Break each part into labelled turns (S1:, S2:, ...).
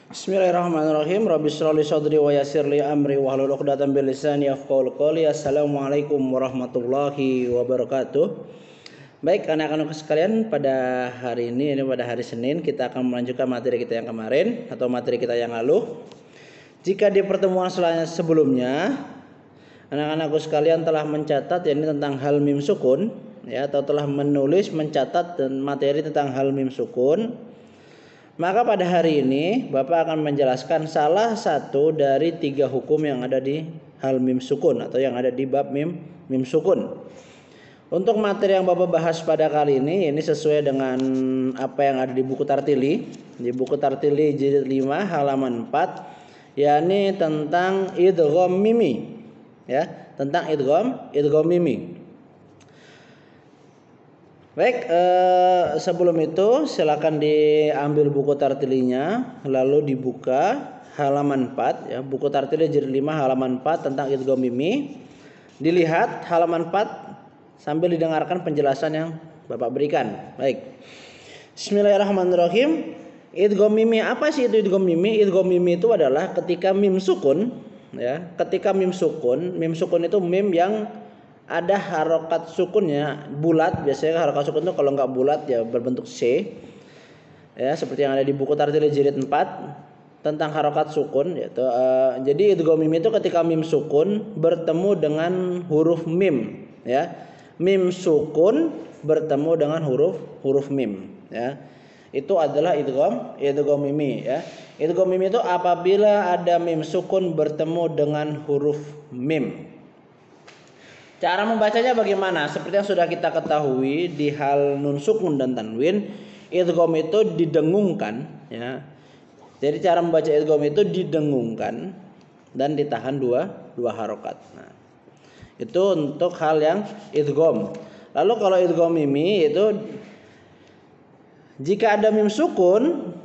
S1: Bismillahirrahmanirrahim. Rabbi shrah li sadri wa yassir li amri wahlul 'uqdatam min lisani yafqahu qawli. Assalamualaikum warahmatullahi wabarakatuh. Baik anak-anak sekalian, pada hari ini pada hari Senin kita akan melanjutkan materi kita yang kemarin atau materi kita yang lalu. Jika di pertemuan sebelumnya anak-anakku sekalian telah mencatat yakni tentang hal mim sukun ya, atau telah menulis mencatat dan materi tentang hal mim sukun, maka pada hari ini Bapak akan menjelaskan salah satu dari 3 hukum yang ada di hal mim sukun atau yang ada di bab mim sukun. Untuk materi yang Bapak bahas pada kali ini sesuai dengan apa yang ada di buku Tartili. Di buku Tartili jilid 5 halaman 4, yakni tentang idgham mimi. Ya, tentang idgham mimi. Baik, sebelum itu silakan diambil buku Tartilinya lalu dibuka halaman 4 ya, buku Tartili jilid 5 halaman 4 tentang idgham mimi. Dilihat halaman 4 sambil didengarkan penjelasan yang Bapak berikan. Baik. Bismillahirrahmanirrahim. Idgham mimi, apa sih itu idgham mimi? Idgham mimi itu adalah ketika mim sukun ya, ketika mim sukun itu mim yang ada harokat sukunnya bulat. Biasanya harokat sukun itu kalau nggak bulat ya berbentuk C ya, seperti yang ada di buku Tartili jilid 4 tentang harokat sukun yaitu, jadi idgham mim itu ketika mim sukun bertemu dengan huruf mim ya, mim sukun bertemu dengan huruf mim ya, itu adalah idgham mimi ya. Idgham mimi itu apabila ada mim sukun bertemu dengan huruf mim. Cara membacanya bagaimana? Seperti yang sudah kita ketahui di hal nun sukun dan tanwin, idgham itu didengungkan ya. Jadi cara membaca idgham itu didengungkan dan ditahan dua harokat. Nah, itu untuk hal yang idgham. Lalu kalau idgham mimi itu jika ada mim sukun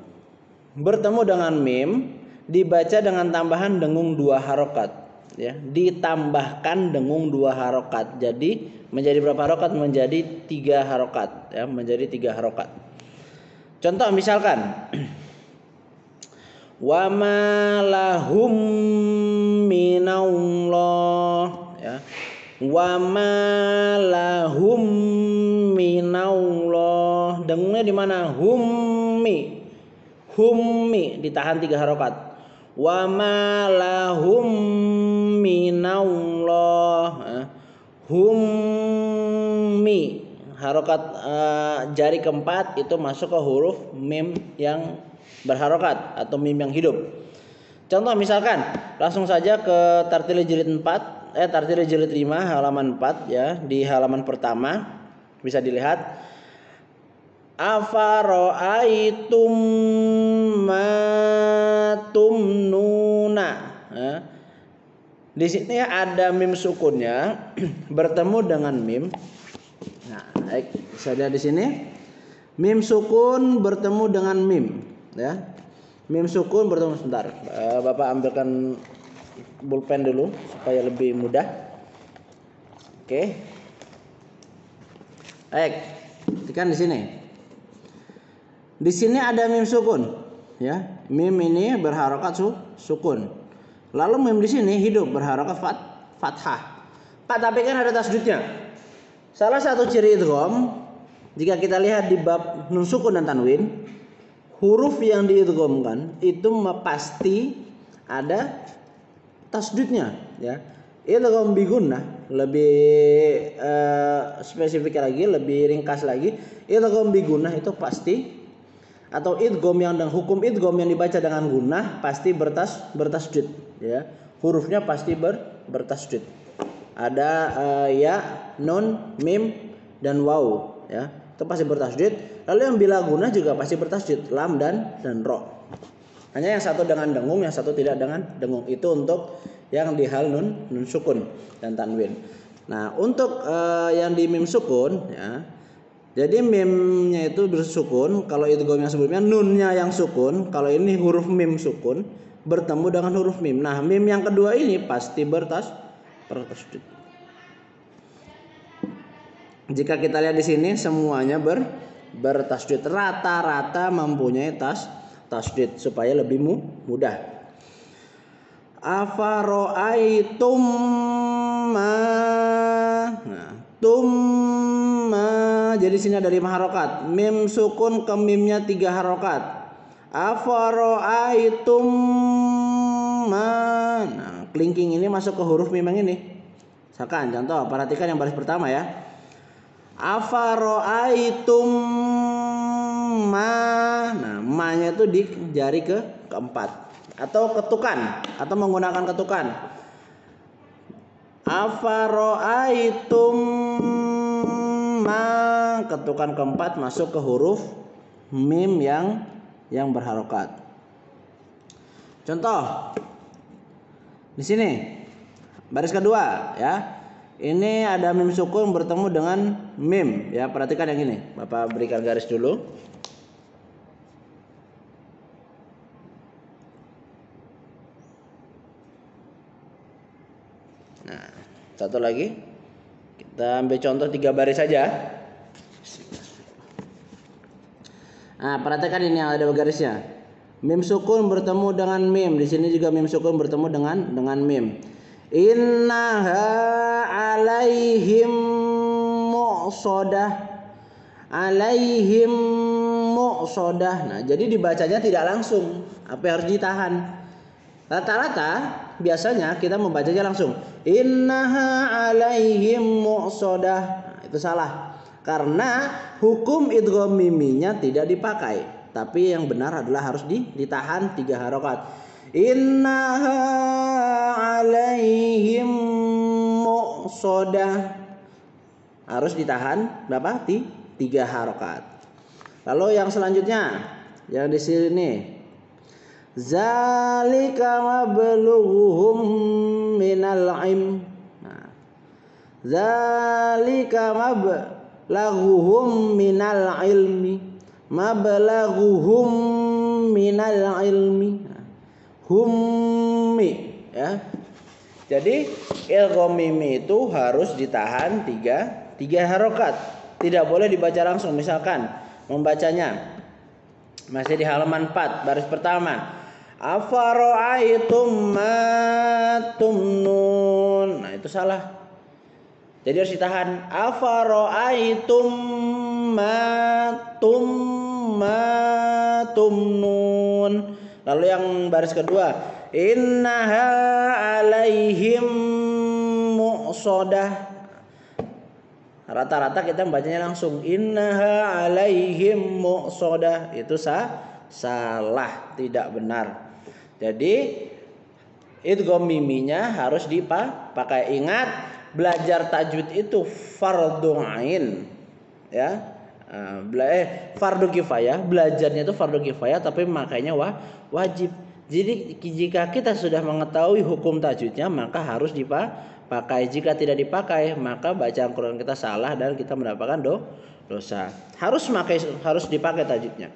S1: bertemu dengan mim dibaca dengan tambahan dengung 2 harokat ya, ditambahkan dengung 2 harokat. Jadi menjadi berapa harokat? Menjadi 3 harokat ya, menjadi 3 harokat. Contoh misalkan wa ma lahum minallah ya, wa ma lahum minallah, dengungnya di mana? Hummi ditahan 3 harokat. Wa ma lahum minallah, hummi harokat jari keempat itu masuk ke huruf mim yang berharokat atau mim yang hidup. Contoh misalkan langsung saja ke Tartili jilid 4 Tartili jilid 5 halaman 4 ya, di halaman pertama bisa dilihat afara'aitum ma tumnuna ya. Di sini ada mim sukunnya bertemu dengan mim. Nah, baik, bisa lihat di sini mim sukun bertemu dengan mim ya. Mim sukun bertemu, sebentar. Bapak ambilkan pulpen dulu supaya lebih mudah. Oke. Baik, tekan di sini. Di sini ada mim sukun ya. Mim ini berharokat sukun. Lalu mim di sini hidup berharokat fathah. Pak, tapi kan ada tasdidnya. Salah satu ciri idgham jika kita lihat di bab nun sukun dan tanwin, huruf yang diidghamkan itu pasti ada tasdidnya ya. Idgham bi gunnah lebih spesifik lagi, lebih ringkas lagi. Idgham bi gunnah itu pasti, atau idgham yang dengan hukum idgham yang dibaca dengan gunnah pasti bertasdid ya. Hurufnya pasti bertasdid. Ada ya, nun, mim dan waw ya. Itu pasti bertasdid. Lalu yang bila gunnah juga pasti bertasdid, lam dan ro. Hanya yang satu dengan dengung, yang satu tidak dengan dengung. Itu untuk yang di hal nun sukun dan tanwin. Nah, untuk yang di mim sukun ya. Jadi mimnya itu bersukun. Kalau idgham yang sebelumnya nunnya yang sukun, kalau ini huruf mim sukun bertemu dengan huruf mim. Nah, mim yang kedua ini pasti bertasdid. Jika kita lihat di sini semuanya bertasdid, rata-rata mempunyai tasdid supaya lebih mudah. Afaro'aitum ma. Nah, tumma. Jadi sini ada 5 harokat. Mim sukun ke mimnya 3 harokat. Afaro'aitum ma. Nah, kelingking ini masuk ke huruf mim yang ini. Misalkan contoh, perhatikan yang baris pertama ya. Afaro'aitum ma. Nah, ma-nya itu di jari keempat atau ketukan atau menggunakan ketukan. Afaro'aitum ma, ketukan keempat masuk ke huruf mim yang berharokat. Contoh di sini baris kedua ya. Ini ada mim sukun bertemu dengan mim ya. Perhatikan yang ini. Bapak berikan garis dulu. Nah, satu lagi. Kita ambil contoh 3 baris saja. Nah, perhatikan ini yang ada garisnya. Mim sukun bertemu dengan mim. Di sini juga mim sukun bertemu dengan mim. Innaha alaihim mu'sodah. Alaihim mu'sodah. Nah, jadi dibacanya tidak langsung. Apa harus ditahan? Rata-rata biasanya kita membacanya langsung. Innaha alaihim mu'sodah. Nah, itu salah. Karena hukum idgham miminya tidak dipakai. Tapi yang benar adalah harus ditahan 3 harokat. Innaha alaihim mu'sodah. Harus ditahan berapa? 3 harokat. Lalu yang selanjutnya yang di sini. Zalika mablughuhum minal ilm. Nah, zalika mablaghuhum minal ilmi. Mablaghuhum minal ilmi. Hummi ya. Jadi idgham mimi itu harus ditahan 3 harokat. Tidak boleh dibaca langsung. Misalkan membacanya masih di halaman 4 baris pertama. Afaro'aitum ma tumnun. Nah, itu salah. Jadi harus ditahan. Afaro'aitum ma tumnun. Lalu yang baris kedua. Innaha alaihim mu'sodah. Rata-rata kita membacanya langsung. Innaha alaihim mu'sodah. Itu salah, tidak benar. Jadi idgham miminya harus dipakai. Ingat, belajar tajwid itu fardhu ain ya. Fardu kifayah. Belajarnya itu fardu kifayah tapi makanya wajib. Jadi jika kita sudah mengetahui hukum tajwidnya maka harus dipakai. Jika tidak dipakai maka bacaan Quran kita salah dan kita mendapatkan dosa. Harus dipakai tajwidnya.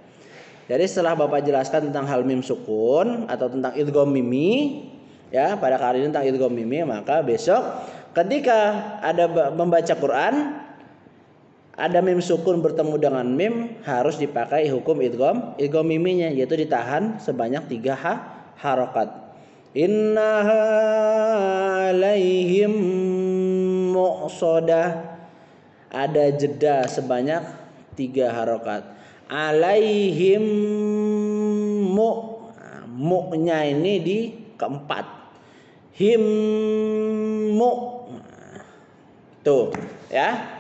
S1: Jadi setelah Bapak jelaskan tentang hal mim sukun atau tentang idgham mimi ya, pada kali ini tentang idgham mimi, maka besok ketika ada membaca Quran ada mim sukun bertemu dengan mim harus dipakai hukum idgham miminya, yaitu ditahan sebanyak 3 harokat. Innaha alaihim mu'sodah. Ada jeda sebanyak 3 harokat. Alaihim mu-nya ini di keempat. Himmu. Tuh ya.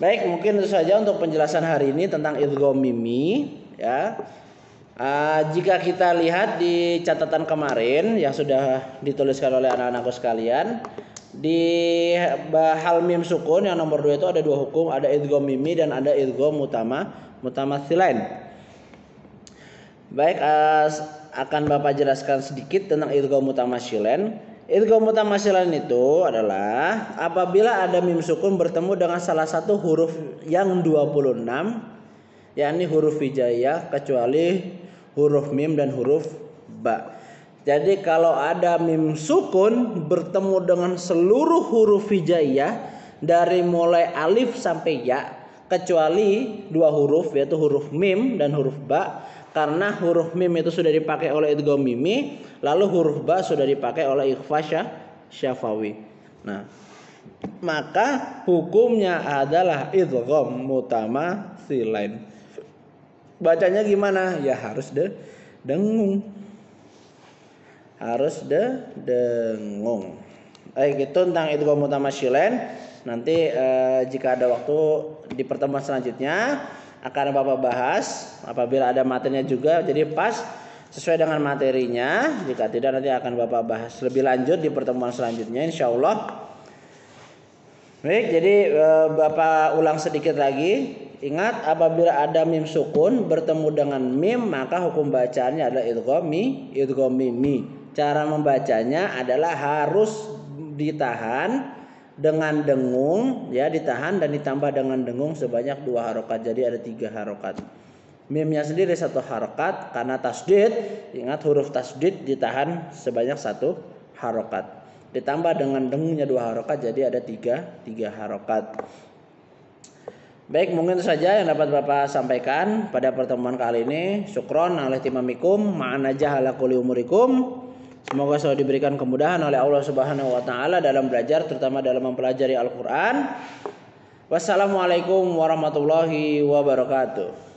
S1: Baik, mungkin itu saja untuk penjelasan hari ini tentang idgham mimi ya. Jika kita lihat di catatan kemarin yang sudah dituliskan oleh anak-anakku sekalian, di hal mim sukun yang nomor 2 itu ada 2 hukum, ada idgham mimi dan ada idgham mutamatsilain. Baik, akan Bapak jelaskan sedikit tentang idgham mutamatsilain. Idgham mutamatsilain itu adalah apabila ada mim sukun bertemu dengan salah satu huruf yang 26, yakni huruf hijaiyah kecuali huruf mim dan huruf ba. Jadi kalau ada mim sukun bertemu dengan seluruh huruf hijaiyah dari mulai alif sampai ya kecuali 2 huruf yaitu huruf mim dan huruf ba, karena huruf mim itu sudah dipakai oleh idgham mimi, lalu huruf ba sudah dipakai oleh ikhfa syafawi. Nah, maka hukumnya adalah idgham mutamatsilain. Bacanya gimana? Ya harus dengung. Harus dengung. Baik, itu tentang idgham mutamatsilain. Nanti jika ada waktu di pertemuan selanjutnya akan Bapak bahas apabila ada materinya juga, jadi pas sesuai dengan materinya. Jika tidak nanti akan Bapak bahas lebih lanjut di pertemuan selanjutnya insyaallah. Baik, jadi Bapak ulang sedikit lagi. Ingat, apabila ada mim sukun bertemu dengan mim maka hukum bacaannya adalah idgham mimi. Cara membacanya adalah harus ditahan dengan dengung, ya, ditahan dan ditambah dengan dengung sebanyak 2 harokat. Jadi ada 3 harokat. Mimnya sendiri 1 harokat karena tasdid. Ingat, huruf tasdid ditahan sebanyak 1 harokat. Ditambah dengan dengungnya 2 harokat, jadi ada 3 harokat. Baik, mungkin itu saja yang dapat Bapak sampaikan pada pertemuan kali ini. Syukron ala timamikum ma'ana jahala kulli umurikum. Semoga selalu diberikan kemudahan oleh Allah Subhanahu wa taala dalam belajar, terutama dalam mempelajari Al-Qur'an. Wassalamualaikum warahmatullahi wabarakatuh.